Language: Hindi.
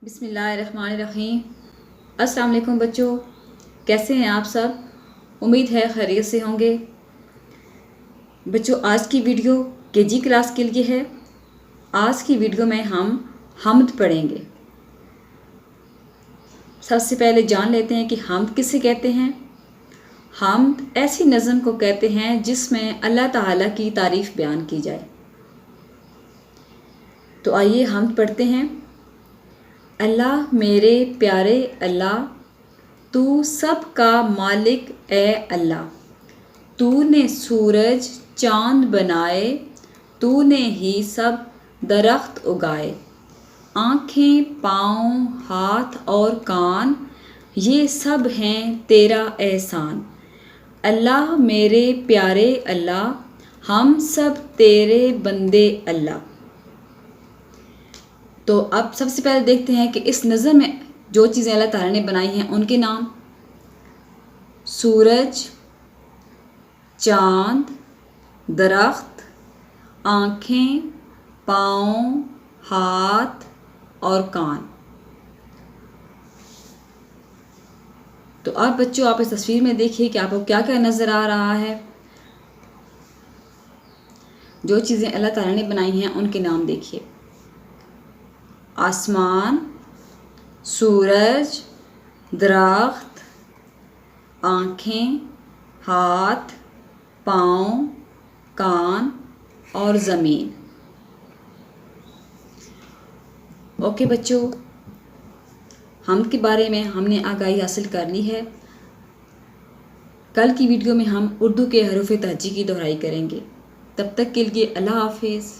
बिस्मिल्लाहिर्रहमानिर्रहीम। अस्सलाम वालेकुम बच्चों, कैसे हैं आप सब? उम्मीद है खैरियत से होंगे। बच्चों, आज की वीडियो केजी क्लास के लिए है। आज की वीडियो में हम हम्द पढ़ेंगे। सबसे पहले जान लेते हैं कि हम्द किसे कहते हैं। हम्द ऐसी नज़म को कहते हैं जिसमें अल्लाह ताला की तारीफ़ बयान की जाए। तो आइए हम्द पढ़ते हैं। अल्लाह मेरे प्यारे अल्लाह, तू सब का मालिक ए अल्लाह। तूने सूरज चाँद बनाए, तूने ही सब दरख्त उगाए। आँखें, पाँव, हाथ और कान, ये सब हैं तेरा एहसान। अल्लाह मेरे प्यारे अल्लाह, हम सब तेरे बंदे अल्लाह। तो अब सबसे पहले देखते हैं कि इस नज़म में जो चीज़ें अल्लाह ताला ने बनाई हैं उनके नाम। सूरज, चाँद, दरख्त, आँखें, पाँव, हाथ और कान। तो अब बच्चों आप इस तस्वीर में देखिए कि आपको क्या क्या नज़र आ रहा है। जो चीज़ें अल्लाह ताला ने बनाई हैं उनके नाम देखिए। आसमान, सूरज, दरख्त, आँखें, हाथ, पाँव, कान और ज़मीन। ओके बच्चों, हम्द के बारे में हमने आगाही हासिल कर ली है। कल की वीडियो में हम उर्दू के हरूफ तहज्जी की दोहराई करेंगे। तब तक के लिए अल्लाह हाफिज़।